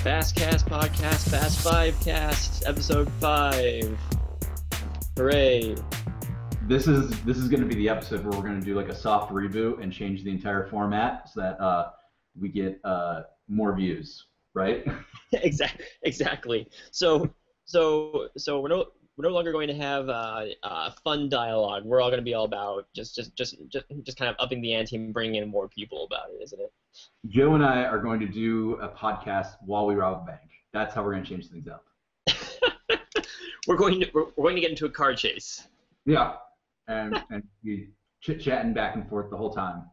Fastcast Podcast, Fast 5 Cast, Episode 5. Hooray. This is going to be the episode where we're going to do like a soft reboot and change the entire format so that we get more views, right? Exactly. So we're no longer going to have fun dialogue. We're all going to be all about just kind of upping the ante and bringing in more people about it, isn't it? Joe and I are going to do a podcast while we rob a bank. That's how we're going to change things up. We're going to get into a car chase. Yeah, and be chit-chatting back and forth the whole time.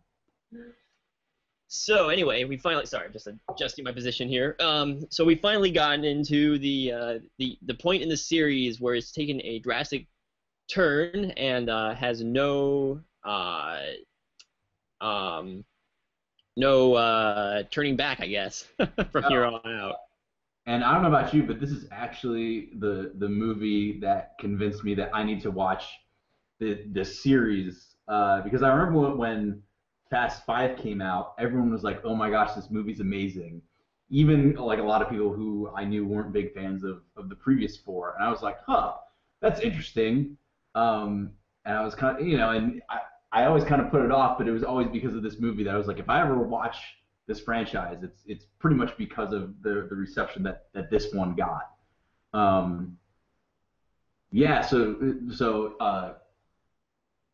So anyway, we finally just adjusting my position here. So we finally gotten into the point in the series where it's taken a drastic turn and has no turning back, I guess, from here on out. And I don't know about you, but this is actually the movie that convinced me that I need to watch the series because I remember when Fast 5 came out, everyone was like, "Oh my gosh, this movie's amazing." Even like a lot of people who I knew weren't big fans of the previous 4, and I was like, "Huh, that's interesting." And I was kind of, and I always kind of put it off, but it was always because of this movie that I was like, if I ever watch this franchise, it's pretty much because of the reception that this one got. Yeah. So.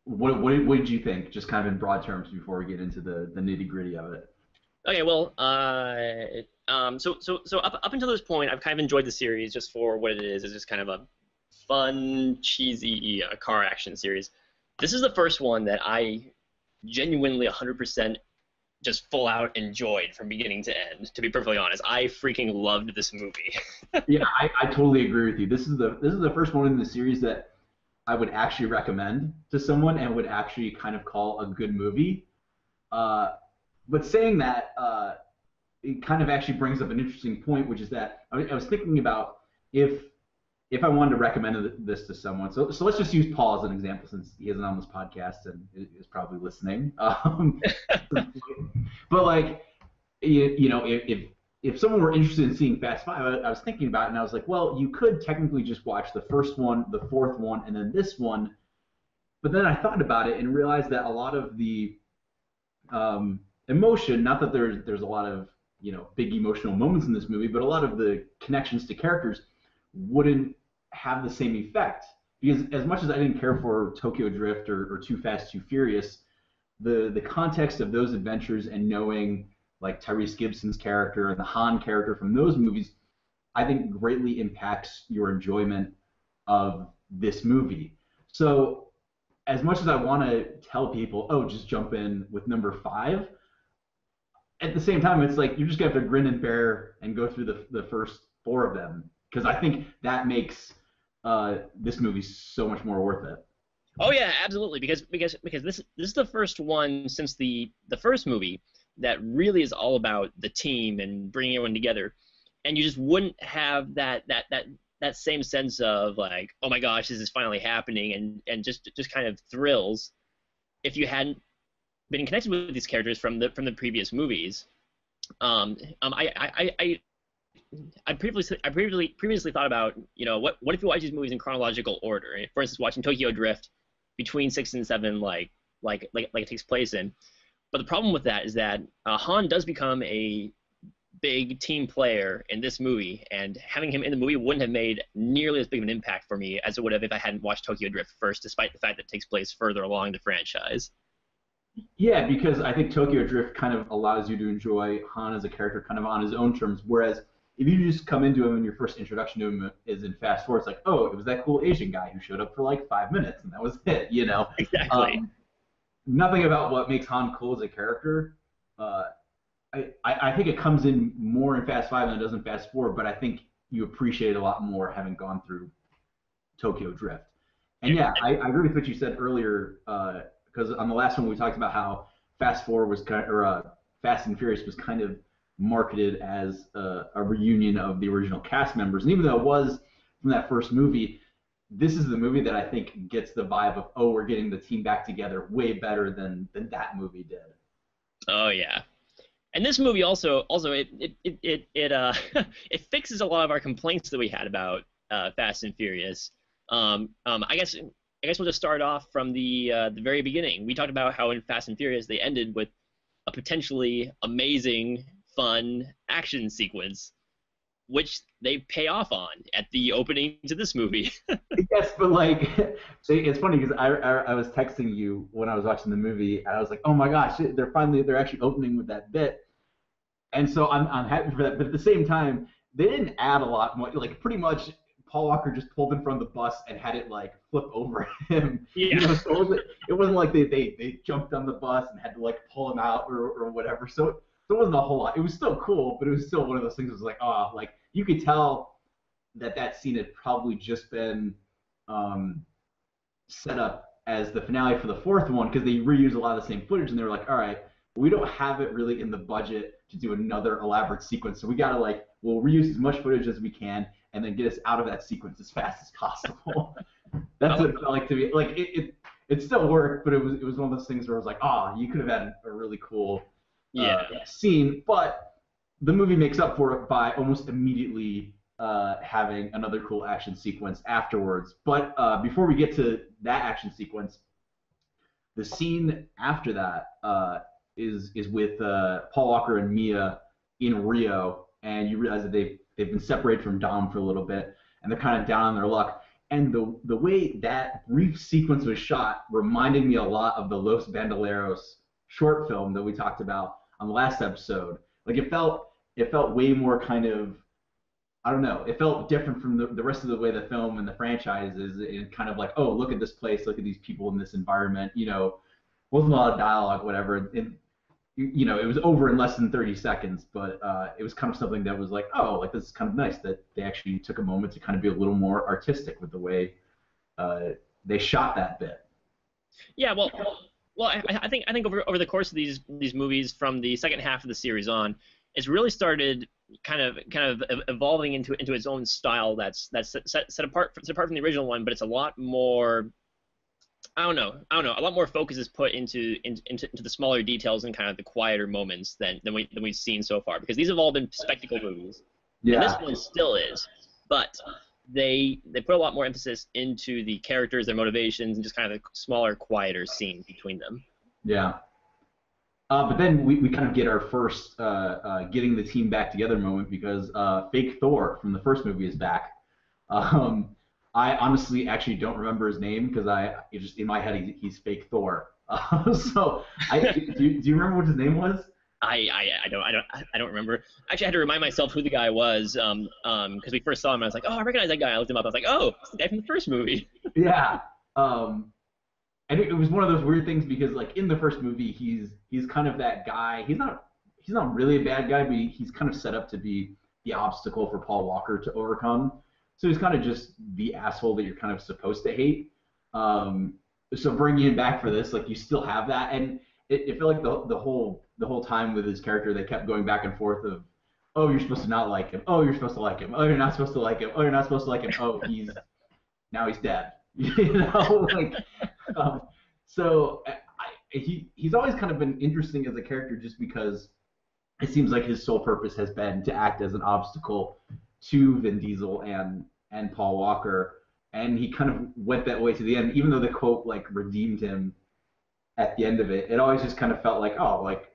What did you think, just kind of in broad terms, before we get into the nitty-gritty of it? Okay, well, so up until this point, I've kind of enjoyed the series just for what it is. It's just kind of a fun, cheesy car action series. This is the first one that I genuinely 100% just full out enjoyed from beginning to end. To be perfectly honest, I freaking loved this movie. Yeah, I totally agree with you. This is the first one in the series that I would actually recommend to someone and would actually kind of call a good movie. But saying that, it kind of actually brings up an interesting point, which is that I was thinking about if I wanted to recommend this to someone. So let's just use Paul as an example, since he isn't on this podcast and is probably listening. But like, if someone were interested in seeing Fast 5, I was thinking about it, and I was like, well, you could technically just watch the first one, the fourth one, and then this one. But then I thought about it and realized that a lot of the emotion, not that there's a lot of big emotional moments in this movie, but a lot of the connections to characters wouldn't have the same effect. Because as much as I didn't care for Tokyo Drift or Too Fast, Too Furious, the context of those adventures and knowing like Tyrese Gibson's character and the Han character from those movies, I think greatly impacts your enjoyment of this movie. So as much as I want to tell people, oh, just jump in with number 5, at the same time, it's like you're just going to have to grin and bear and go through the first 4 of them, because I think that makes this movie so much more worth it. Oh yeah, absolutely, because this is the first one since the first movie that really is all about the team and bringing everyone together, and you just wouldn't have that same sense of like, oh my gosh, this is finally happening, and just kind of thrills if you hadn't been connected with these characters from the previous movies. I previously thought about what if you watch these movies in chronological order? For instance, watching Tokyo Drift between 6 and 7, like it takes place in. But the problem with that is that Han does become a big team player in this movie, and having him in the movie wouldn't have made nearly as big of an impact for me as it would have if I hadn't watched Tokyo Drift first, despite the fact that it takes place further along the franchise. Yeah, because I think Tokyo Drift kind of allows you to enjoy Han as a character kind of on his own terms, whereas if you just come into him and your first introduction to him is in Fast 4, it's like, oh, it was that cool Asian guy who showed up for like 5 minutes, and that was it, Exactly. Nothing about what makes Han cool as a character. I think it comes in more in Fast 5 than it does in Fast 4, but I think you appreciate it a lot more having gone through Tokyo Drift. And yeah, I agree with what you said earlier, because on the last one we talked about how Fast and Furious was kind of marketed as a reunion of the original cast members, and even though it was from that first movie, this is the movie that I think gets the vibe of, oh, we're getting the team back together way better than that movie did. Oh yeah, And this movie also it fixes a lot of our complaints that we had about Fast and Furious. I guess we'll just start off from the very beginning. We talked about how in Fast and Furious they ended with a potentially amazing, fun action sequence, which they pay off on at the opening to this movie. Yes, but like, it's funny because I was texting you when I was watching the movie, and I was like, oh my gosh, they're actually opening with that bit, and so I'm happy for that. But at the same time, they didn't add a lot more. Like pretty much, Paul Walker just pulled in front of the bus and had it like flip over him. Yeah. So it wasn't like they jumped on the bus and had to like pull him out or whatever. So it wasn't a whole lot. It was still cool, but it was still one of those things that was like, oh, like you could tell that scene had probably just been set up as the finale for the fourth one because they reused a lot of the same footage and they were like, all right, we don't have it really in the budget to do another elaborate sequence, so we gotta like we'll reuse as much footage as we can and then get us out of that sequence as fast as possible. That's what it felt like to me. Like it still worked, but it was one of those things where I was like, oh, you could have had a really cool scene, but the movie makes up for it by almost immediately having another cool action sequence afterwards. But before we get to that action sequence, the scene after that is with Paul Walker and Mia in Rio, and you realize that they've been separated from Dom for a little bit, and they're kind of down on their luck. And the way that brief sequence was shot reminded me a lot of the Los Bandoleros short film that we talked about on the last episode. Like it felt way more kind of, I don't know, it felt different from the rest of the way the film and the franchise is. It kind of like, oh, look at this place, look at these people in this environment. Wasn't a lot of dialogue, whatever. It was over in less than 30 seconds, but it was kind of something that was like, oh, like this is kind of nice that they actually took a moment to kind of be a little more artistic with the way they shot that bit. Yeah, well, I think over the course of these movies from the second half of the series on, it's really started kind of evolving into its own style that's set apart from the original one, but it's a lot more. I don't know. A lot more focus is put into the smaller details and kind of the quieter moments than we've seen so far, because these have all been spectacle movies. Yeah. And this one still is, but they put a lot more emphasis into the characters, their motivations, and just kind of the smaller, quieter scene between them. Yeah. But then we kind of get our first getting the team back together moment because fake Thor from the first movie is back. I honestly actually don't remember his name because just in my head he's fake Thor. So do you remember what his name was? I don't remember. Actually, I had to remind myself who the guy was because we first saw him and I was like, oh, I recognize that guy. I looked him up. I was like, oh, it's the guy from the first movie. Yeah. And it was one of those weird things because like in the first movie he's kind of that guy. He's not really a bad guy, but he's kind of set up to be the obstacle for Paul Walker to overcome. So he's kind of just the asshole that you're kind of supposed to hate. So bringing him back for this, like you still have that, and it felt like the whole time with his character, they kept going back and forth of, oh, you're supposed to not like him. Oh, you're supposed to like him. Oh, you're not supposed to like him. Oh, you're not supposed to like him. Oh, he's dead. So he's always kind of been interesting as a character just because it seems like his sole purpose has been to act as an obstacle to Vin Diesel and Paul Walker, and he kind of went that way to the end. Even though the quote like redeemed him at the end of it, it always just kind of felt like, oh, like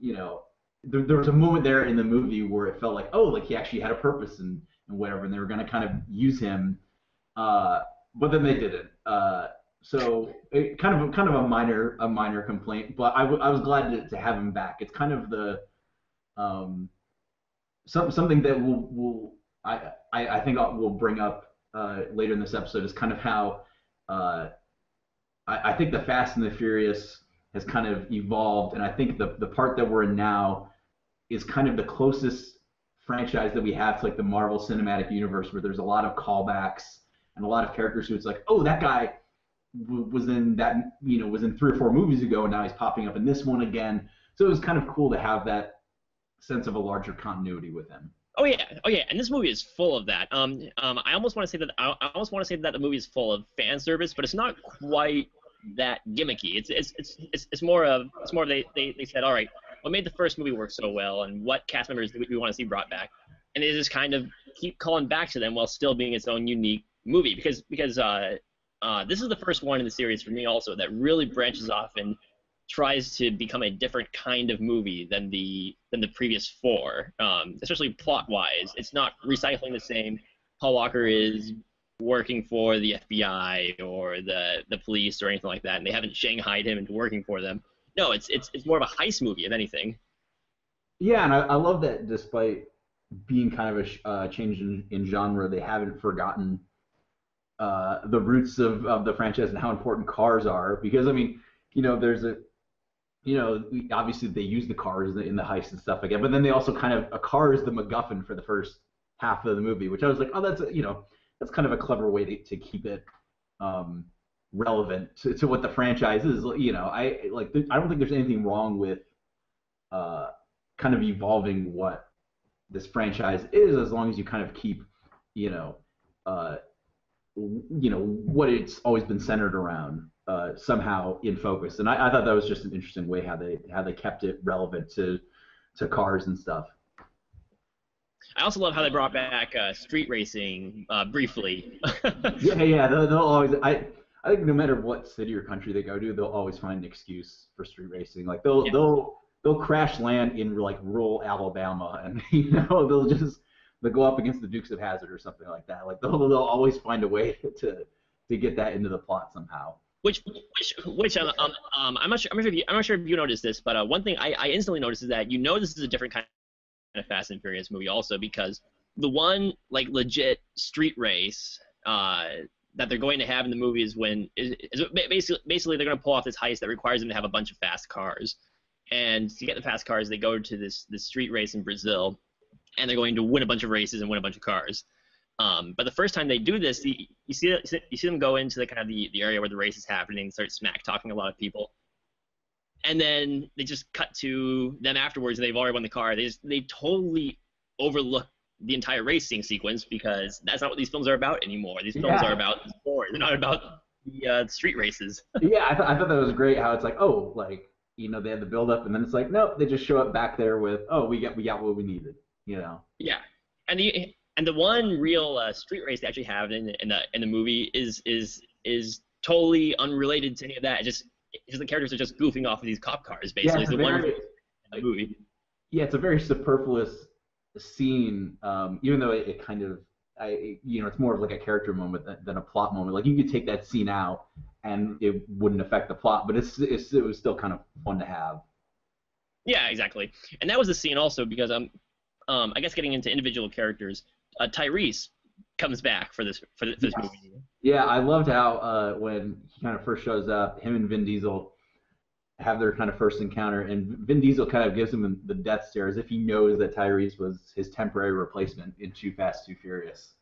there was a moment there in the movie where it felt like, oh, like he actually had a purpose and whatever, and they were going to kind of use him, but then they didn't. So it kind of a minor complaint, but I was glad to have him back. It's kind of the something that I think we'll bring up later in this episode is kind of how I think the Fast and the Furious has kind of evolved, and I think the part that we're in now is kind of the closest franchise that we have to like the Marvel Cinematic Universe, where there's a lot of callbacks and a lot of characters who it's like, oh, that guy was in that, was in 3 or 4 movies ago, and now he's popping up in this one again. So it was kind of cool to have that sense of a larger continuity with him. Oh yeah, and this movie is full of that. I almost want to say that the movie is full of fan service, but it's not quite that gimmicky. It's more of they said, all right, made the first movie work so well, and what cast members do we want to see brought back, and they just kind of keep calling back to them while still being its own unique movie because this is the first one in the series for me also that really branches off and tries to become a different kind of movie than the previous four, especially plot wise. It's not recycling the same. Paul Walker is working for the FBI or the police or anything like that, and they haven't shanghaied him into working for them. No, it's more of a heist movie, if anything. Yeah, and I love that despite being kind of a change in genre, they haven't forgotten the roots of the franchise and how important cars are. Because I mean, there's obviously they use the cars in the heist and stuff like that, but then they also kind of a car is the MacGuffin for the first half of the movie, which I was like, oh, that's kind of a clever way to keep it relevant to what the franchise is. I don't think there's anything wrong with kind of evolving what this franchise is, as long as you kind of keep what it's always been centered around somehow in focus. And I thought that was just an interesting way how they kept it relevant to cars and stuff. I also love how they brought back street racing briefly. yeah. They'll always. I think no matter what city or country they go to, they'll always find an excuse for street racing. Like they'll crash land in like rural Alabama, and they'll go up against the Dukes of Hazzard or something like that. Like they'll always find a way to get that into the plot somehow. Which I'm not sure if you noticed this, but one thing I instantly noticed is that this is a different kind of Fast and Furious movie also, because the one like legit street race that they're going to have in the movie is basically they're going to pull off this heist that requires them to have a bunch of fast cars, and to get the fast cars they go to this street race in Brazil, and they're going to win a bunch of races and win a bunch of cars. But the first time they do this, you see them go into the kind of the area where the race is happening and start smack talking a lot of people. And then they just cut to them afterwards, and they've already won the car. They totally overlook the entire racing sequence, because that's not what these films are about anymore. These films are about the sport. They're not about the street races. Yeah, I thought that was great. How it's like, oh, like they had the build up, and then it's like, nope, they just show up back there with, oh, we got what we needed. Yeah, and the one real street race they actually have in the movie is totally unrelated to any of that. It's just the characters are just goofing off of these cop cars, basically. Yeah, it's the one in the movie. Yeah, it's a very superfluous scene, even though it kind of, it's more of like a character moment than a plot moment. Like you could take that scene out and it wouldn't affect the plot, but it was still kind of fun to have. Yeah, exactly. And that was the scene also because I guess getting into individual characters, Tyrese comes back for this movie. Yeah, I loved how when he kind of first shows up, him and Vin Diesel have their kind of first encounter, and Vin Diesel kind of gives him the death stare as if he knows that Tyrese was his temporary replacement in Too Fast, Too Furious.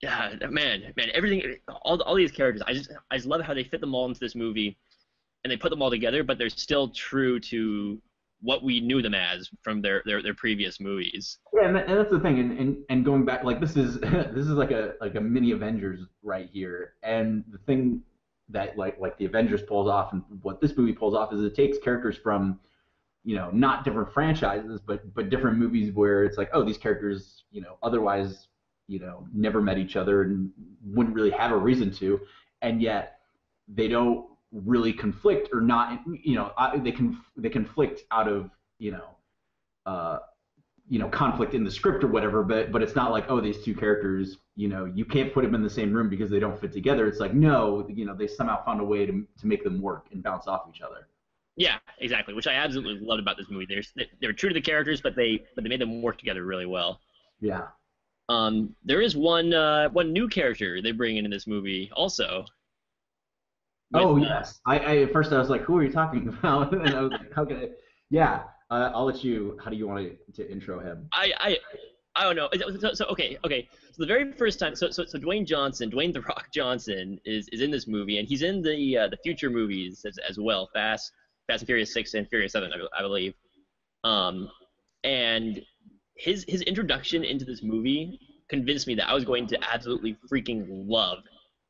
Yeah, man, everything, all these characters, I just love how they fit them all into this movie, and they put them all together, but they're still true to what we knew them as from their previous movies. Yeah, and that's the thing, and going back, like this is like a mini Avengers right here, and the thing that like the Avengers pulls off and what this movie pulls off is it takes characters from not different franchises but different movies where it's like, oh, these characters otherwise never met each other and wouldn't really have a reason to, and yet they don't really conflict or not, they conflict out of conflict in the script or whatever, but it's not like, oh, these two characters, you can't put them in the same room because they don't fit together. It's like, no, they somehow found a way to make them work and bounce off each other. Yeah, exactly, which I absolutely loved about this movie. They were true to the characters, but they made them work together really well. Yeah. There is one new character they bring in this movie also. Yes. I at first I was like, who are you talking about? And I was like, how can I? Yeah. I'll let you. How do you want to intro him? I don't know. So okay. So the very first time, so Dwayne The Rock Johnson is in this movie, and he's in the future movies as well, Fast and Furious 6 and Furious 7, I believe. And his introduction into this movie convinced me that I was going to absolutely freaking love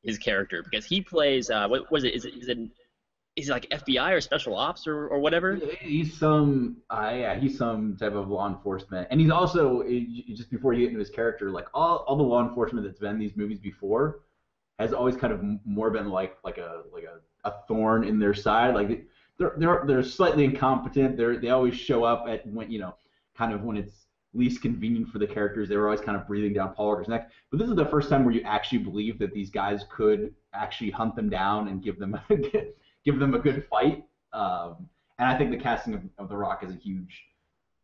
his character, because he plays what was it? Is it is he like FBI or special ops or whatever? He's some type of law enforcement, and he's also just before you get into his character, like all the law enforcement that's been in these movies before has always kind of more been like a thorn in their side. Like they're slightly incompetent. They always show up at when kind of when it's least convenient for the characters. They were always kind of breathing down Paul Walker's neck. But this is the first time where you actually believe that these guys could actually hunt them down and give them a good fight. And I think the casting of The Rock is a huge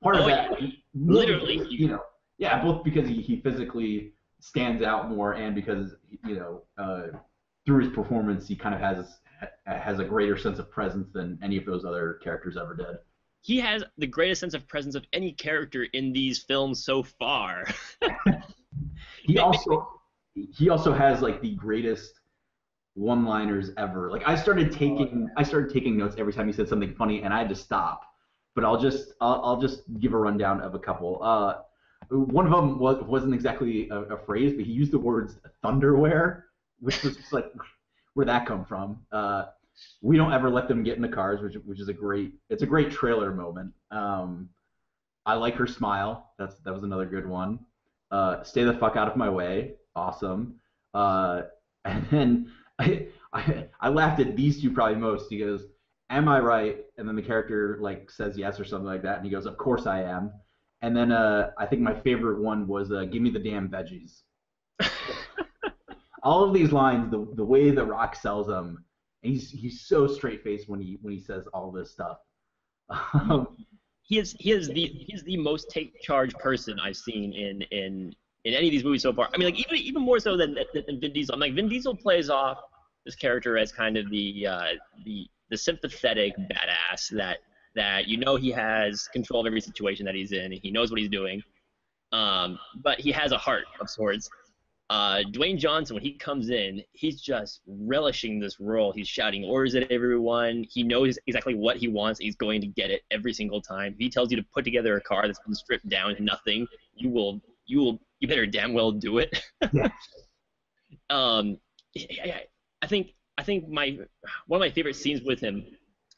part of that. Yeah. Literally, yeah, both because he physically stands out more and because through his performance he kind of has a greater sense of presence than any of those other characters ever did. He has the greatest sense of presence of any character in these films so far. He also has like the greatest one-liners ever. Like I started taking notes every time he said something funny, and I had to stop. But I'll just give a rundown of a couple. One of them wasn't exactly a phrase, but he used the words "thunderwear," which was just like, where'd that come from? We don't ever let them get in the cars, which is a great trailer moment. I like her smile. That was another good one. Stay the fuck out of my way. Awesome. And then I laughed at these two probably most. He goes, "Am I right?" And then the character like says yes or something like that, and he goes, "Of course I am." And then I think my favorite one was "Give me the damn veggies." All of these lines, the way The Rock sells them, and he's so straight faced when he says all this stuff. He is the most take charge person I've seen in any of these movies so far. I mean, like even more so than Vin Diesel. I'm like, Vin Diesel plays off this character as kind of the sympathetic badass that he has control of every situation that he's in. He knows what he's doing, but he has a heart of sorts. Dwayne Johnson, when he comes in, he's just relishing this role. He's shouting orders at everyone. He knows exactly what he wants. He's going to get it every single time. If he tells you to put together a car that's been stripped down to nothing, you better damn well do it. Yeah. I think one of my favorite scenes with him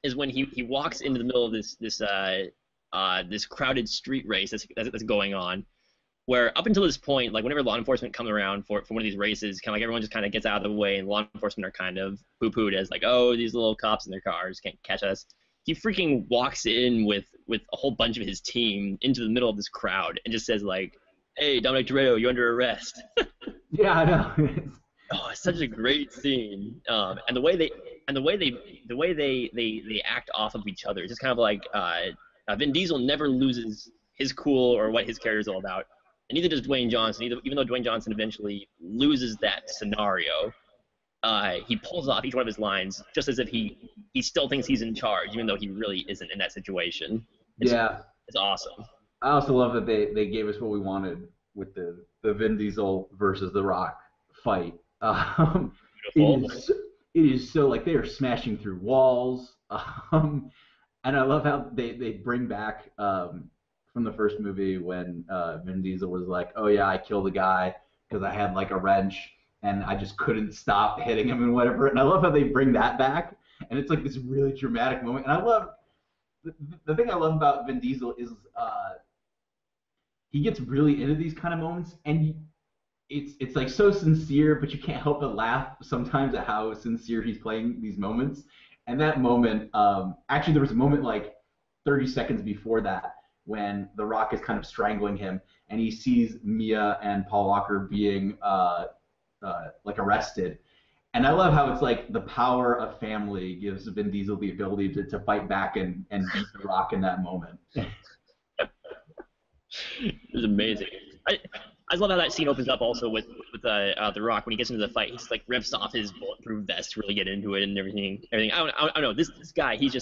is when he walks into the middle of this crowded street race that's going on. Where up until this point, like whenever law enforcement come around for one of these races, kind of like everyone just kind of gets out of the way, and law enforcement are kind of poo-pooed as like, oh, these little cops in their cars can't catch us. He freaking walks in with a whole bunch of his team into the middle of this crowd and just says like, "Hey, Dominic Toretto, you're under arrest." Yeah, I know. Oh, it's such a great scene, and the way they act off of each other. It's just kind of like Vin Diesel never loses his cool or what his character is all about. And neither does Dwayne Johnson. Even though Dwayne Johnson eventually loses that scenario, he pulls off each one of his lines just as if he still thinks he's in charge, even though he really isn't in that situation. It's awesome. I also love that they gave us what we wanted with the Vin Diesel versus The Rock fight. It is so like they are smashing through walls, and I love how they bring back. From the first movie when Vin Diesel was like, "Oh yeah, I killed a guy because I had like a wrench and I just couldn't stop hitting him and whatever." And I love how they bring that back, and it's like this really dramatic moment. And I love the thing I love about Vin Diesel is he gets really into these kind of moments, and it's like so sincere, but you can't help but laugh sometimes at how sincere he's playing these moments. And that moment, actually, there was a moment like 30 seconds before that, when The Rock is kind of strangling him, and he sees Mia and Paul Walker being like arrested. And I love how it's like the power of family gives Vin Diesel the ability to fight back and beat The Rock in that moment. It's amazing. I just love how that scene opens up also with The Rock when he gets into the fight. He's like rips off his bulletproof vest to really get into it and everything. I don't know. This guy, he's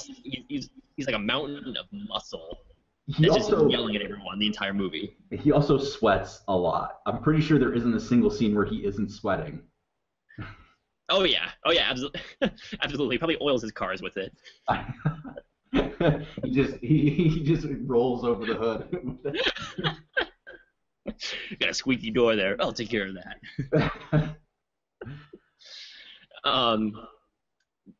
like a mountain of muscle. He's just yelling at everyone the entire movie. He also sweats a lot. I'm pretty sure there isn't a single scene where he isn't sweating. Oh yeah, absolutely. Absolutely. He probably oils his cars with it. he just rolls over the hood. Got a squeaky door there. I'll take care of that.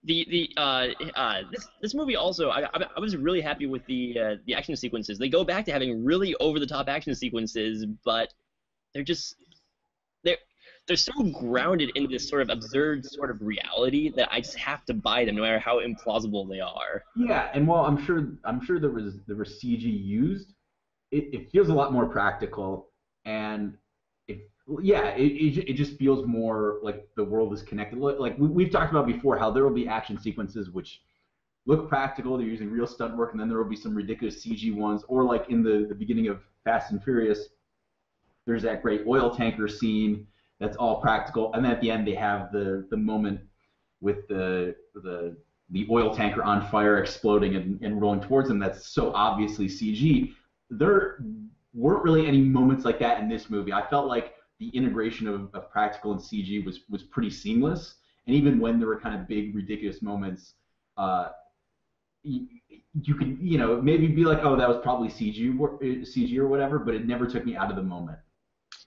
This movie also I was really happy with the action sequences. They go back to having really over the top action sequences, but they're just they're they're so grounded in this sort of absurd sort of reality that I just have to buy them no matter how implausible they are. Yeah, and while I'm sure there was CG used, it feels a lot more practical, and it yeah, it just feels more like the world is connected. Like we've talked about before, how there will be action sequences which look practical, they're using real stunt work, and then there will be some ridiculous CG ones, or like in the beginning of Fast and Furious, there's that great oil tanker scene that's all practical, and then at the end they have the moment with the oil tanker on fire exploding and rolling towards them. That's so obviously CG. There weren't really any moments like that in this movie. I felt like the integration of practical and CG was pretty seamless, and even when there were kind of big ridiculous moments, uh, you could maybe be like, oh, that was probably CG or whatever, but it never took me out of the moment.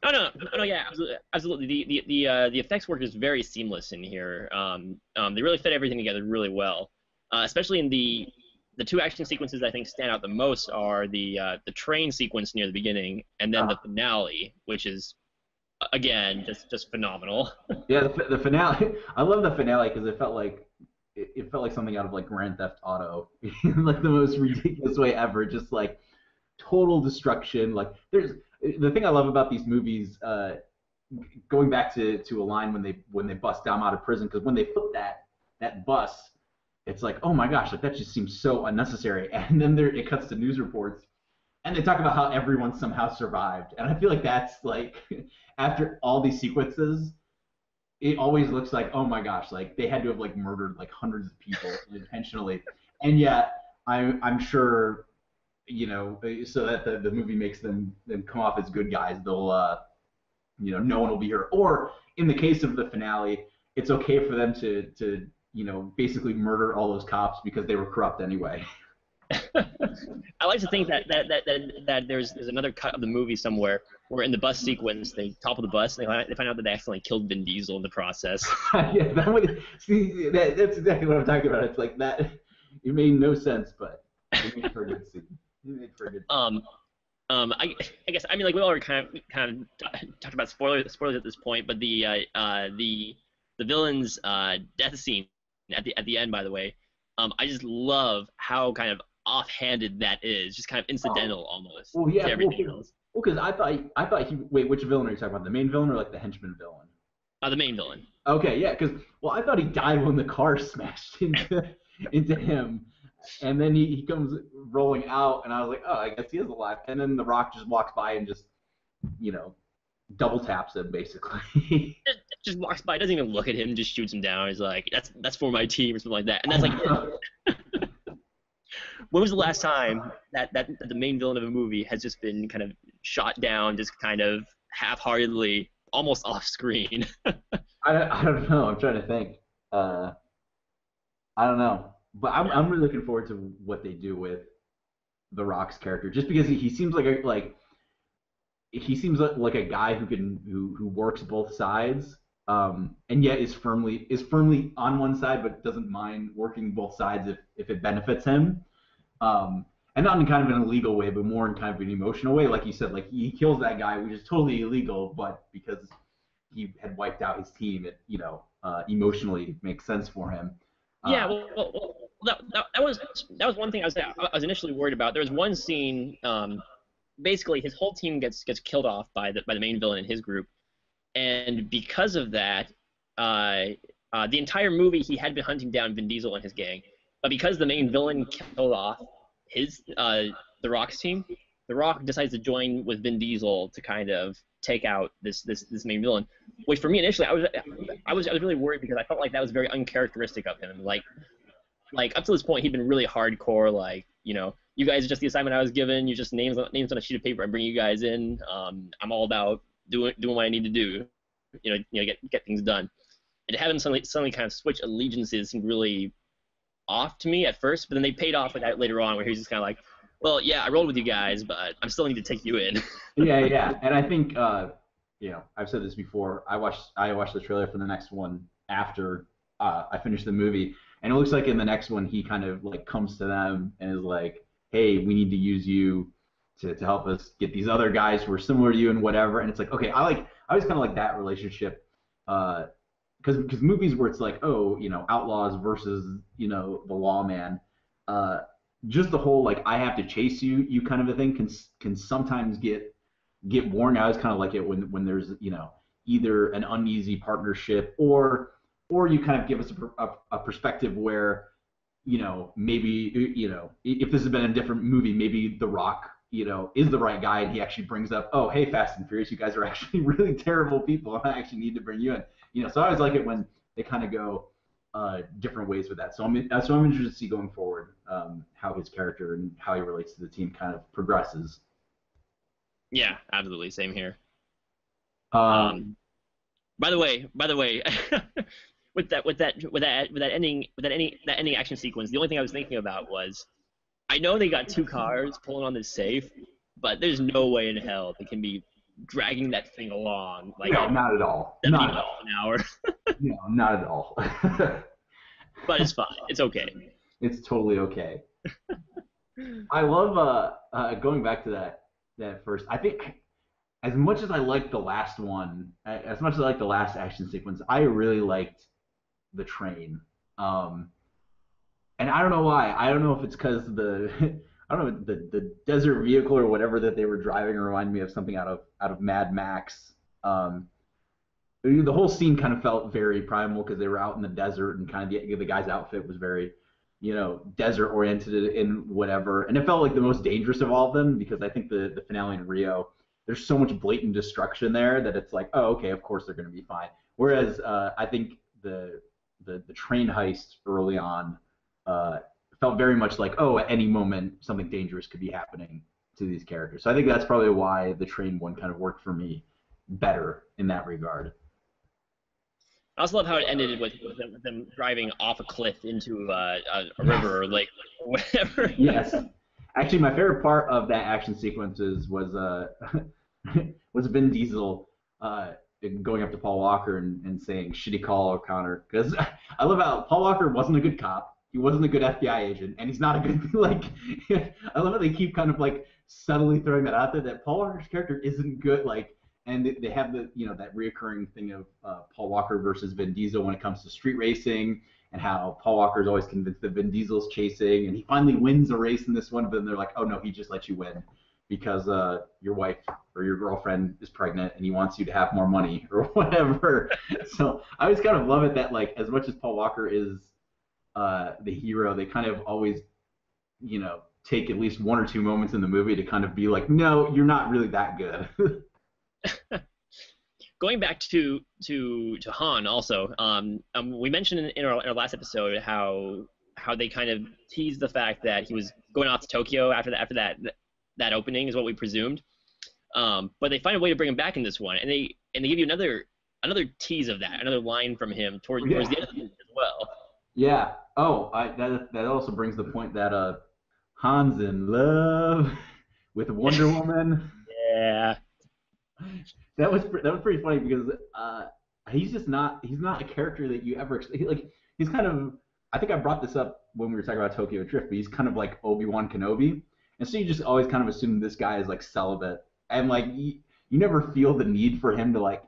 Oh no, yeah, absolutely, absolutely. The effects work is very seamless in here. They really fit everything together really well, especially in the two action sequences I think stand out the most are the train sequence near the beginning and then the Uh, finale, which is again just phenomenal. yeah, the finale. I love the finale because it felt like something out of like Grand Theft Auto, like the most ridiculous way ever. Just like total destruction. Like there's the thing I love about these movies. Going back to a line when they bust Dom out of prison, because when they flip that bus, it's like, oh my gosh, like that just seems so unnecessary. And then there it cuts to news reports, and they talk about how everyone somehow survived. And I feel like that's like after all these sequences, it always looks like, oh my gosh, like they had to have like murdered like hundreds of people intentionally. And yet I'm sure, so that the movie makes them come off as good guys, they'll no one will be hurt. Or in the case of the finale, it's okay for them to basically murder all those cops because they were corrupt anyway. I like to think that there's another cut of the movie somewhere where in the bus sequence they topple the bus and they find out that they accidentally killed Vin Diesel in the process. Yeah, that's exactly what I'm talking about. It's like that. It made no sense, but it made for a good scene. It made for a good scene. Um, I guess I mean like we already kind of talked about spoilers at this point, but the villain's death scene at the end, by the way, I just love how kind of offhanded that is, just kind of Oh, incidental almost well, to yeah, well, everything else. because I thought he. Wait, which villain are you talking about? The main villain or like the henchman villain? The main villain. Okay, yeah, because well, I thought he died when the car smashed into him, and then he comes rolling out, and I was like, oh, I guess he is alive. And then the Rock just walks by and just you know double taps him basically. Just walks by, doesn't even look at him, just shoots him down. He's like, "That's for my team" or something like that. And that's like, when was the last time that the main villain of a movie has just been kind of shot down, just kind of half-heartedly, almost off screen? I don't know. I'm trying to think. Uh, I don't know, but I'm really looking forward to what they do with the Rock's character, just because he seems like a guy who works both sides, and yet is firmly on one side, but doesn't mind working both sides if it benefits him. And not in kind of an illegal way, but more in kind of an emotional way. Like you said, like he kills that guy, which is totally illegal, but because he had wiped out his team, emotionally makes sense for him. Yeah, Uh, that was one thing I was initially worried about. There was one scene, basically his whole team gets killed off by the main villain in his group, and because of that, the entire movie he had been hunting down Vin Diesel and his gang, but because the main villain killed off his the Rock's team, the Rock decides to join with Vin Diesel to kind of take out this main villain. Which for me initially, I was really worried because I felt like that was very uncharacteristic of him. Like up to this point, he'd been really hardcore. Like you guys are just the assignment I was given. You just names on a sheet of paper. I bring you guys in. I'm all about doing what I need to do. Get things done. And to have him suddenly kind of switch allegiances seemed really off to me at first, but then they paid off with that later on, where he was just kind of like, well, yeah, I rolled with you guys, but I'm still need to take you in. yeah, yeah, and I think I've said this before. I watched the trailer for the next one after I finished the movie, And it looks like in the next one he kind of like comes to them and is like, hey, we need to use you to help us get these other guys who are similar to you and whatever. And it's like, okay, I always kind of like that relationship, because movies where it's like, oh, outlaws versus the lawman, just the whole like I have to chase you kind of a thing can sometimes get worn. I always kind of like it when there's either an uneasy partnership or you kind of give us a perspective where maybe if this had been a different movie, maybe The Rock is the right guy, and he actually brings up, oh, hey, Fast and Furious, you guys are actually really terrible people, and I actually need to bring you in. So I always like it when they kind of go different ways with that. So I'm interested to see going forward how his character and how he relates to the team kind of progresses. Yeah, absolutely. Same here. By the way, with that ending action sequence, the only thing I was thinking about was, I know they got 2 cars pulling on this safe, but there's no way in hell they can be dragging that thing along like no, not at all. 70 miles an hour. No, not at all. But it's fine. It's okay. It's totally okay. I love going back to that first. I think as much as I liked the last one, as much as I liked the last action sequence, I really liked the train. And I don't know why. I don't know if it's because the desert vehicle or whatever that they were driving reminded me of something out of Mad Max. The whole scene kind of felt very primal because they were out in the desert, and kind of the guy's outfit was very, desert oriented and whatever. And it felt like the most dangerous of all of them, because I think the finale in Rio, there's so much blatant destruction there that it's like, oh, okay, of course they're going to be fine. Whereas I think the train heist early on felt very much like, oh, at any moment something dangerous could be happening to these characters. So I think that's probably why the train one kind of worked for me better in that regard. I also love how it ended with them driving off a cliff into a river or lake or whatever. Yes. Actually, my favorite part of that action sequences was was Vin Diesel going up to Paul Walker and saying, shitty call, O'Connor. Because I love how Paul Walker wasn't a good cop. He wasn't a good FBI agent, and he's not a good, like, I love how they keep kind of, like, subtly throwing that out there, that Paul Walker's character isn't good, like, and they have the, that reoccurring thing of Paul Walker versus Vin Diesel when it comes to street racing, and how Paul Walker is always convinced that Vin Diesel's chasing, and he finally wins a race in this one, but then they're like, oh, no, he just let you win because your wife or your girlfriend is pregnant and he wants you to have more money or whatever. So I always kind of love it that, like, as much as Paul Walker is the hero, they kind of always, take at least 1 or 2 moments in the movie to kind of be like, no, you're not really that good. Going back to Han also, we mentioned in our last episode how they kind of teased the fact that he was going off to Tokyo after that opening is what we presumed, but they find a way to bring him back in this one, and they give you another tease of that, another line from him towards the end of the movie as well. Yeah. Oh, that also brings the point that Han's in love with Wonder Woman. Yeah. That was pretty funny because he's not a character that you ever like. He's kind of, I think I brought this up when we were talking about Tokyo Drift, but he's kind of like Obi-Wan Kenobi, and so you just always kind of assume this guy is like celibate, and like you never feel the need for him to, like,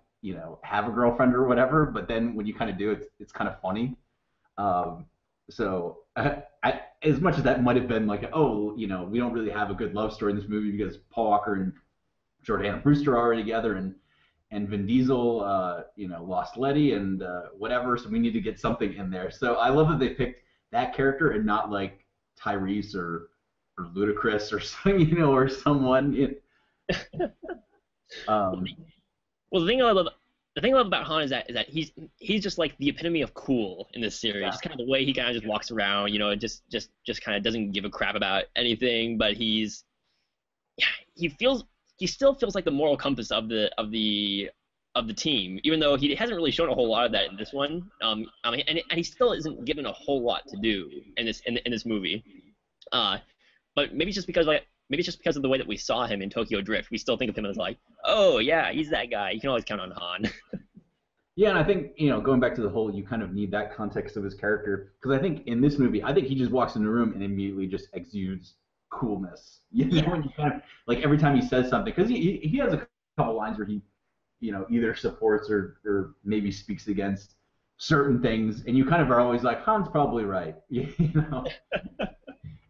have a girlfriend or whatever, but then when you kind of do, it's kind of funny. So as much as that might have been like, oh, we don't really have a good love story in this movie because Paul Walker and Jordana Brewster are already together, and Vin Diesel, lost Letty and whatever, so we need to get something in there. So I love that they picked that character and not like Tyrese or Ludacris or some, or someone. Well, the thing I love about Han is that he's just like the epitome of cool in this series. Just kind of the way he kind of just walks around, just kind of doesn't give a crap about anything, but he still feels like the moral compass of the team, even though he hasn't really shown a whole lot of that in this one. And he still isn't given a whole lot to do in this movie. But maybe it's just because of the way that we saw him in Tokyo Drift, we still think of him as like, oh yeah, he's that guy. You can always count on Han. Yeah, and I think, going back to the whole, you kind of need that context of his character, because I think in this movie, I think he just walks in the room and immediately just exudes coolness. Yeah. And you kind of like every time he says something, because he has a couple lines where he, either supports or maybe speaks against certain things, and you kind of are always like, Han's probably right,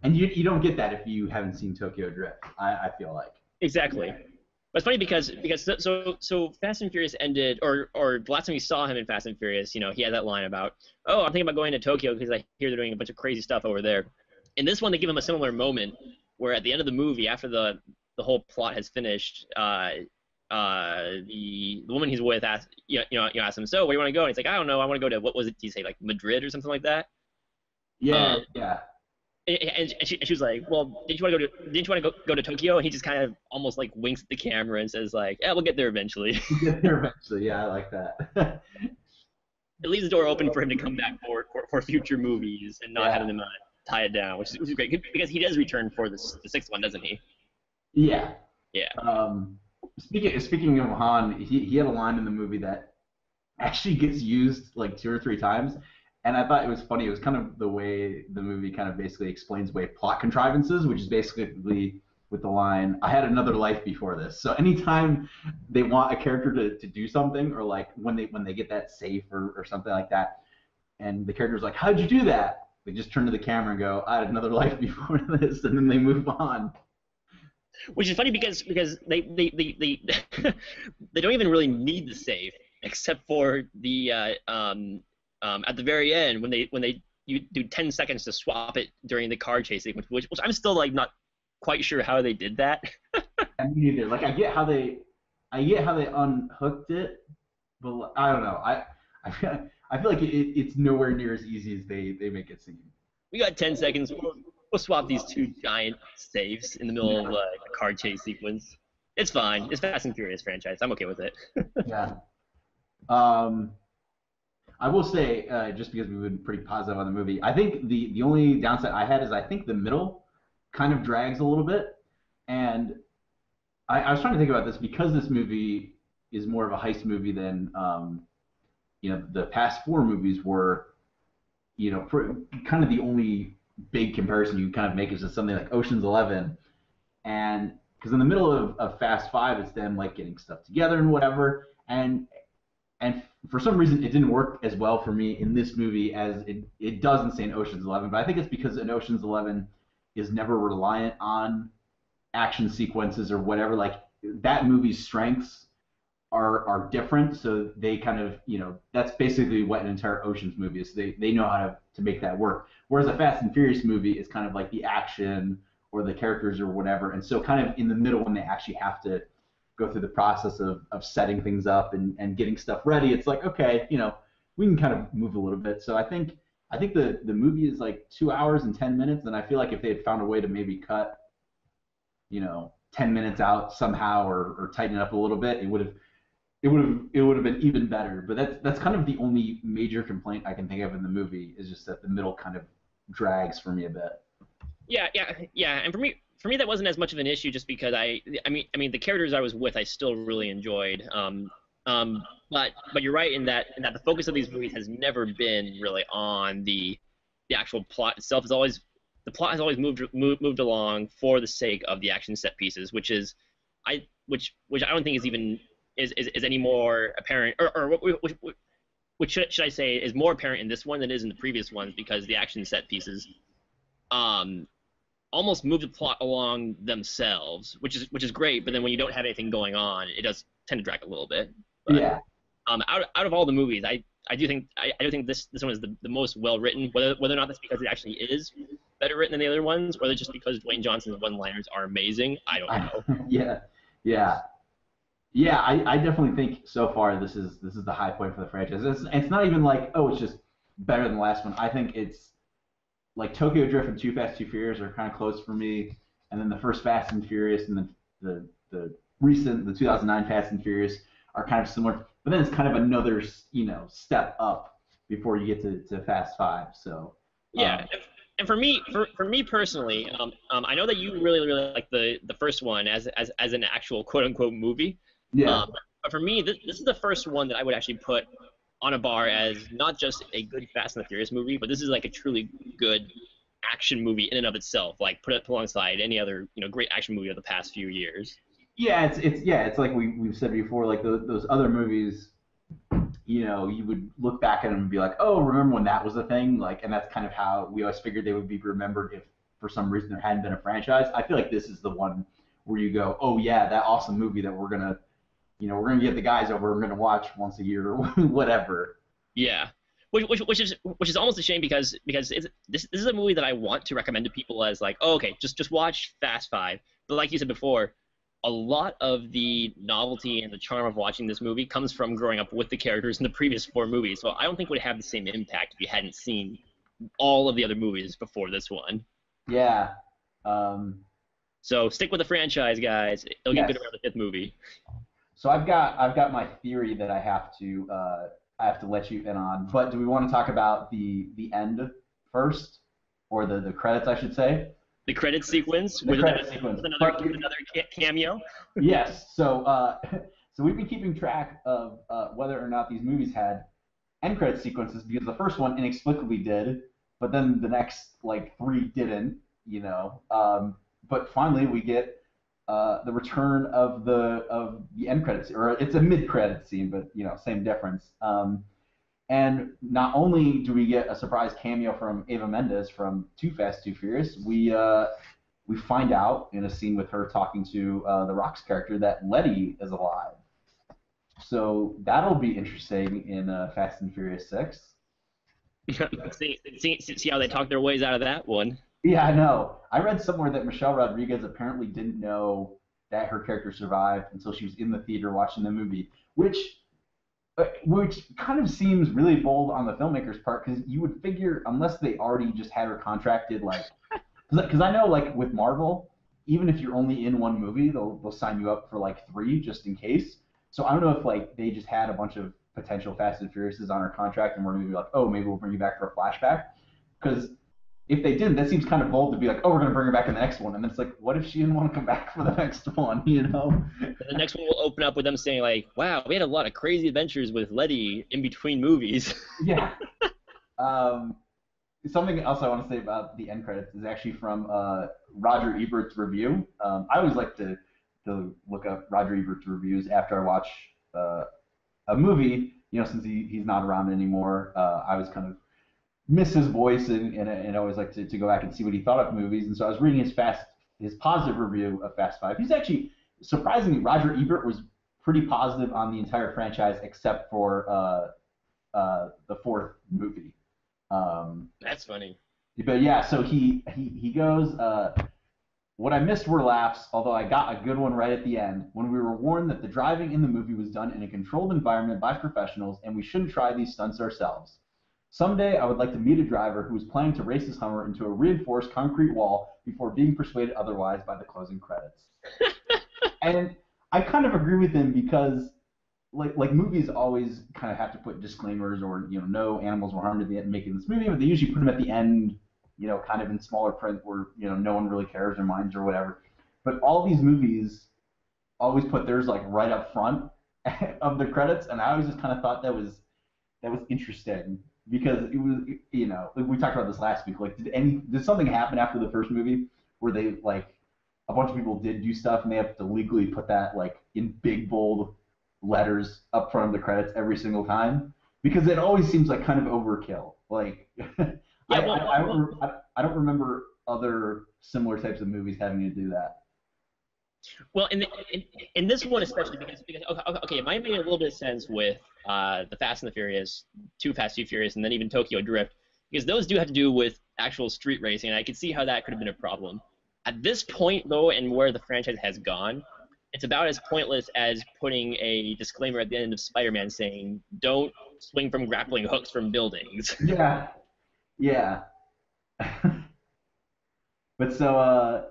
And you don't get that if you haven't seen Tokyo Drift. I feel like. Exactly. But it's funny because so Fast and Furious ended, or the last time we saw him in Fast and Furious, he had that line about, oh, I'm thinking about going to Tokyo because I hear they're doing a bunch of crazy stuff over there. In this one, they give him a similar moment where at the end of the movie, after the whole plot has finished, the woman he's with asks, asks him, so where do you want to go? And he's like, I don't know, I want to go to, what was it? Did he say, like Madrid or something like that? Yeah, yeah. And she was like, well, didn't you want to go to Tokyo? And he just kind of almost like winks at the camera and says like, yeah, we'll get there eventually. We'll get there eventually. Yeah, I like that. It leaves the door open for him to come back for future movies and not having them tie it down, which is great because he does return for the sixth one, doesn't he? Yeah. Yeah. Speaking of Han, he had a line in the movie that actually gets used like 2 or 3 times. And I thought it was funny. It was kind of the way the movie kind of basically explains away plot contrivances, which is basically with the line, I had another life before this. So anytime they want a character to do something, or like when they get that safe or something like that, and the character's like, how'd you do that? They just turn to the camera and go, I had another life before this, and then they move on. Which is funny because they they don't even really need the safe, except for the at the very end when you do 10 seconds to swap it during the car chase sequence, which I'm still like not quite sure how they did that. Me neither. Like I get how they unhooked it, but I don't know. I feel like it's nowhere near as easy as they make it seem. We got 10 seconds. We'll swap these 2 giant safes in the middle of a car chase sequence. It's fine. It's Fast and Furious franchise. I'm okay with it. Yeah. I will say, just because we've been pretty positive on the movie, I think the only downside I had is I think the middle kind of drags a little bit. And I was trying to think about this because this movie is more of a heist movie than the past 4 movies were. For kind of the only big comparison you can kind of make is just something like Ocean's 11, and because in the middle of Fast 5, it's them like getting stuff together and whatever, and for some reason it didn't work as well for me in this movie as it does in, say, in Ocean's 11. But I think it's because in Ocean's 11 is never reliant on action sequences or whatever. Like that movie's strengths are different, so they kind of, that's basically what an entire Ocean's movie is. They know how to make that work. Whereas a Fast and Furious movie is kind of like the action or the characters or whatever, and so kind of in the middle when they actually have to go through the process of setting things up and getting stuff ready, it's like, okay, we can kind of move a little bit. So I think the movie is like 2 hours and 10 minutes, and I feel like if they had found a way to maybe cut 10 minutes out somehow or tighten it up a little bit, it would have been even better. But that's kind of the only major complaint I can think of in the movie, is just that the middle kind of drags for me a bit. Yeah. And for me that wasn't as much of an issue, just because I mean the characters I was with I still really enjoyed. But you're right in that the focus of these movies has never been really on the actual plot itself. The plot has always moved along for the sake of the action set pieces, which I don't think is even is any more apparent, or which should I say is more apparent in this one than it is in the previous ones, because the action set pieces almost move the plot along themselves, which is great. But then when you don't have anything going on, it does tend to drag a little bit. But, yeah. Out of all the movies, I do think this one is the most well written. Whether or not that's because it actually is better written than the other ones, or just because Dwayne Johnson's one-liners are amazing, I don't know. Yeah. I definitely think so far this is the high point for the franchise. It's not even like, oh, it's just better than the last one. I think it's like Tokyo Drift and Too Fast, Too Furious are kind of close for me, and then the first Fast and Furious and then the recent 2009 Fast and Furious are kind of similar. But then it's kind of another step up before you get to Fast 5. So yeah. And for me personally, I know that you really like the first one as an actual quote unquote movie. Yeah. But for me, this is the first one that I would actually put on a bar as not just a good Fast and the Furious movie, but this is like a truly good action movie in and of itself. Like put it alongside any other great action movie of the past few years. Yeah, it's like we've said before, like those other movies, you would look back at them and be like, oh, remember when that was a thing? Like, and that's kind of how we always figured they would be remembered if for some reason there hadn't been a franchise. I feel like this is the one where you go, oh yeah, that awesome movie that we're gonna get the guys over, we're gonna watch once a year or whatever. Yeah, which is almost a shame because this is a movie that I want to recommend to people as like, oh, okay, just watch Fast Five. But like you said before, a lot of the novelty and the charm of watching this movie comes from growing up with the characters in the previous four movies. So I don't think it would have the same impact if you hadn't seen all of the other movies before this one. Yeah. So stick with the franchise, guys. It'll get good around the fifth movie. So I've got my theory that I have to let you in on. But do we want to talk about the end first, or the credits, I should say? The credit sequence with another cameo. Yes. So so we've been keeping track of whether or not these movies had end credit sequences because the first one inexplicably did, but then the next like three didn't. But finally we get the return of the end credits, or it's a mid credit scene, but same difference. And not only do we get a surprise cameo from Eva Mendes from Too Fast, Too Furious, we find out in a scene with her talking to The Rock's character that Letty is alive. So that'll be interesting in Fast and Furious 6. see how they talk their ways out of that one. Yeah, I know. I read somewhere that Michelle Rodriguez apparently didn't know that her character survived until she was in the theater watching the movie, which kind of seems really bold on the filmmaker's part, because you would figure, unless they already just had her contracted, like, because I know, like, with Marvel, even if you're only in one movie, they'll sign you up for, like, 3 just in case. So I don't know if, like, they just had a bunch of potential Fast and Furiouses on her contract and were going to be like, oh, maybe we'll bring you back for a flashback. Because if they didn't, that seems kind of bold to be like, oh, we're going to bring her back in the next one. And then it's like, what if she didn't want to come back for the next one, The next one will open up with them saying, like, wow, we had a lot of crazy adventures with Letty in between movies. Yeah. Something else I want to say about the end credits is actually from Roger Ebert's review. I always like to look up Roger Ebert's reviews after I watch a movie, since he's not around anymore. I was kind of miss his voice and always like to go back and see what he thought of movies. And so I was reading his positive review of Fast Five. He's actually, surprisingly, Roger Ebert was pretty positive on the entire franchise except for the fourth movie. That's funny. But yeah, so he goes, what I missed were laughs, although I got a good one right at the end, when we were warned that the driving in the movie was done in a controlled environment by professionals and we shouldn't try these stunts ourselves. Someday I would like to meet a driver who is planning to race his Hummer into a reinforced concrete wall before being persuaded otherwise by the closing credits. And I kind of agree with him because like movies always kind of have to put disclaimers or no animals were harmed at the end making this movie, but they usually put them at the end, kind of in smaller print where no one really cares or minds or whatever. But all these movies always put theirs like right up front of the credits, and I always just kind of thought that was interesting. Because it was, we talked about this last week. Like, did something happen after the first movie where they a bunch of people did do stuff and they have to legally put that like in big bold letters up front of the credits every single time? Because it always seems like kind of overkill. Like, I don't remember other similar types of movies having to do that. Well, in this one especially, because okay, it might make a little bit of sense with the Fast and the Furious, Too Fast, Too Furious, and then even Tokyo Drift, because those do have to do with actual street racing, and I could see how that could have been a problem. At this point, though, and where the franchise has gone, it's about as pointless as putting a disclaimer at the end of Spider-Man saying, "Don't swing from grappling hooks from buildings." Yeah. But so.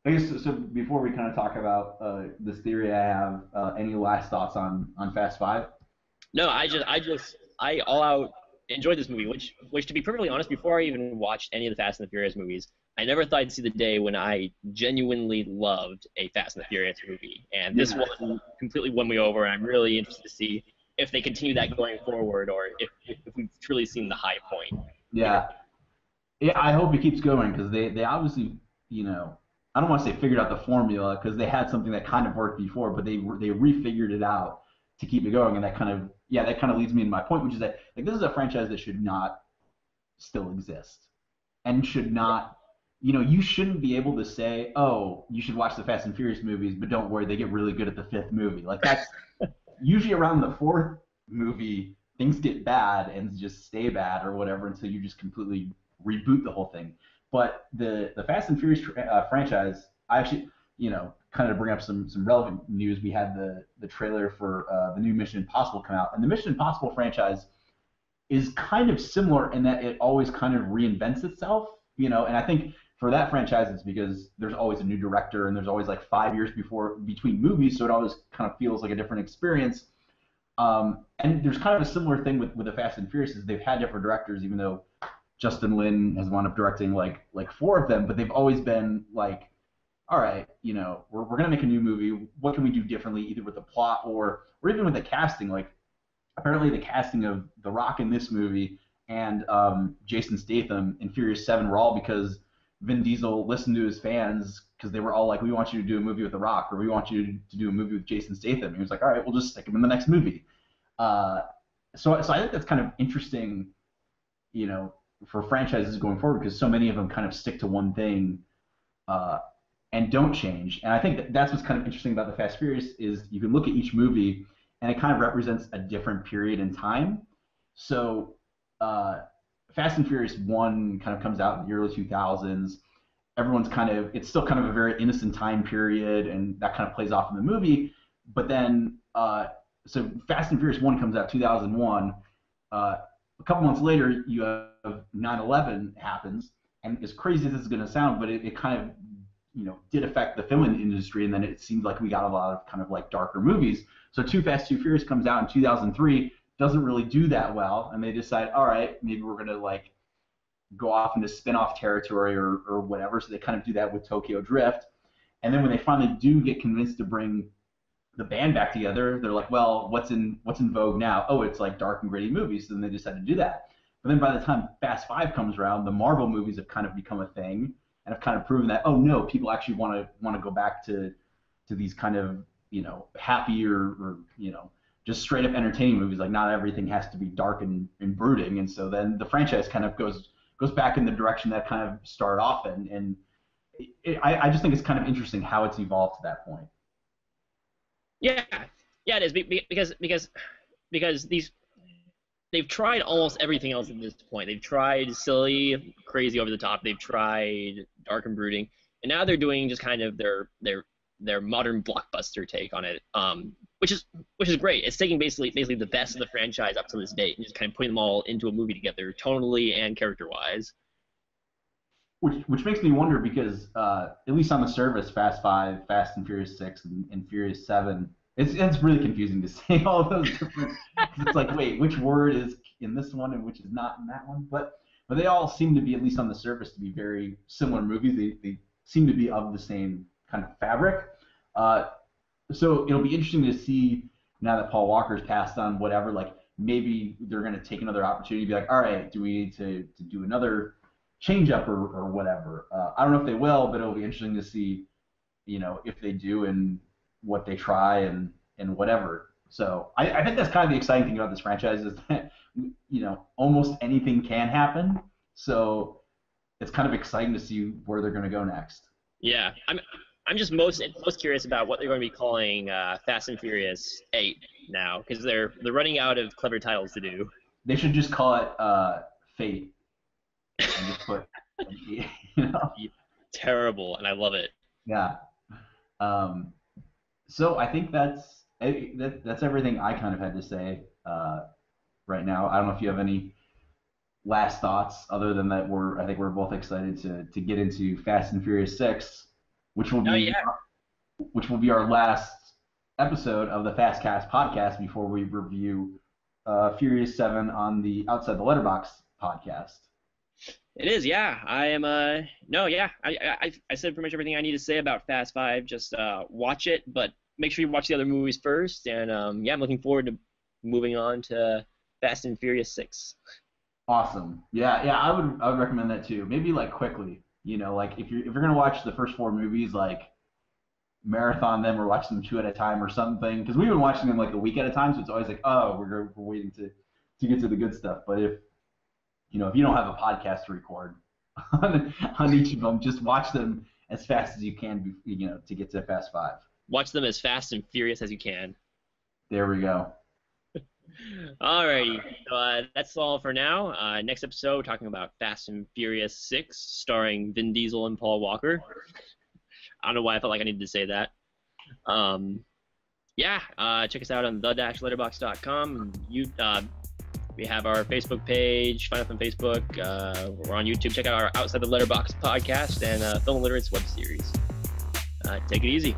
I guess so. Before we kind of talk about this theory I have, any last thoughts on Fast Five? No, I all out enjoyed this movie. Which to be perfectly honest, before I even watched any of the Fast and the Furious movies, I never thought I'd see the day when I genuinely loved a Fast and the Furious movie. And this one completely won me over, and I'm really interested to see if they continue that going forward, or if we've truly seen the high point. Yeah. Yeah, I hope it keeps going because they obviously, I don't want to say figured out the formula because they had something that kind of worked before, but they refigured it out to keep it going, and that kind of leads me to my point, which is that like this is a franchise that should not still exist and should not, you shouldn't be able to say, oh, you should watch the Fast and Furious movies, but don't worry, they get really good at the fifth movie. Like that's usually around the fourth movie, things get bad and just stay bad or whatever until you just completely reboot the whole thing. But the Fast and Furious franchise, I actually, kind of bring up some relevant news. We had the trailer for the new Mission Impossible come out, and the Mission Impossible franchise is kind of similar in that it always kind of reinvents itself, and I think for that franchise it's because there's always a new director and there's always like 5 years between movies, so it always kind of feels like a different experience. And there's kind of a similar thing with the Fast and Furious is they've had different directors, even though Justin Lin has wound up directing like 4 of them, but they've always been like, all right, we're gonna make a new movie. What can we do differently, either with the plot or even with the casting? Like, apparently the casting of The Rock in this movie and Jason Statham in Furious 7 were all because Vin Diesel listened to his fans because they were all like, we want you to do a movie with The Rock, or we want you to do a movie with Jason Statham. He was like, all right, we'll just stick him in the next movie. So I think that's kind of interesting, for franchises going forward because so many of them kind of stick to one thing and don't change. And I think that's what's kind of interesting about the Fast and Furious is you can look at each movie and it kind of represents a different period in time. So Fast and Furious 1 kind of comes out in the early 2000s. Everyone's it's still kind of a very innocent time period, and that kind of plays off in the movie. But then, so Fast and Furious 1 comes out 2001. A couple months later, you have 9/11 happens, and as crazy as this is going to sound, but it kind of, did affect the film industry, and then it seemed like we got a lot of kind of like darker movies. So Too Fast, Too Furious comes out in 2003, doesn't really do that well, and they decide, all right, maybe we're going to like go off into spin-off territory or whatever. So they kind of do that with Tokyo Drift, and then when they finally do get convinced to bring the band back together, they're like, well, what's in vogue now? Oh, it's like dark and gritty movies. So then they decide to do that. But then by the time Fast 5 comes around, the Marvel movies have kind of become a thing and have kind of proven that, oh no, people actually want to go back to these kind of, happy or just straight up entertaining movies. Like not everything has to be dark and brooding. And so then the franchise kind of goes back in the direction that kind of started off in. And I just think it's kind of interesting how it's evolved to that point. Yeah, it is because they've tried almost everything else at this point. They've tried silly, crazy, over the top. They've tried dark and brooding, and now they're doing just kind of their modern blockbuster take on it, which is great. It's taking basically the best of the franchise up to this date and just kind of putting them all into a movie together, tonally and character-wise. Which makes me wonder because at least on the surface, Fast 5, Fast and Furious 6, and Furious 7, it's really confusing to say all of those different. It's like, wait, which word is in this one and which is not in that one? But they all seem to be, at least on the surface, to be very similar movies. They seem to be of the same kind of fabric. So it'll be interesting to see now that Paul Walker's passed on, whatever. Like maybe they're going to take another opportunity to be like, all right, do we need to do another change up or whatever. I don't know if they will, but it'll be interesting to see, if they do and what they try and whatever. So I think that's kind of the exciting thing about this franchise is that, almost anything can happen. So it's kind of exciting to see where they're going to go next. Yeah, I'm just most curious about what they're going to be calling Fast and Furious 8 now, because they're running out of clever titles to do. They should just call it Fate. And just put, Terrible, and I love it. Yeah. So I think that's everything I kind of had to say right now. I don't know if you have any last thoughts other than that. I think we're both excited to get into Fast and Furious 6, which will be our last episode of the Fastcast podcast before we review Furious 7 on the Outside the Letterbox podcast. It is, yeah. I am. I said pretty much everything I need to say about Fast 5. Just watch it, but make sure you watch the other movies first. And I'm looking forward to moving on to Fast and Furious 6. Awesome. Yeah, yeah, I would recommend that too. Maybe like quickly, like if you're gonna watch the first four movies, like marathon them or watch them two at a time or something. Because we've been watching them like a week at a time, so it's always like, oh, we're waiting to get to the good stuff. But if if you don't have a podcast to record on each of them, just watch them as fast as you can, to get to Fast Five. Watch them as fast and furious as you can. There we go. Alrighty, so that's all for now. Next episode, we're talking about Fast and Furious 6, starring Vin Diesel and Paul Walker. I don't know why I felt like I needed to say that. Check us out on the-letterbox.com. We have our Facebook page. Find us on Facebook. We're on YouTube. Check out our Outside the Letterbox podcast and Film Illiterates web series. Take it easy.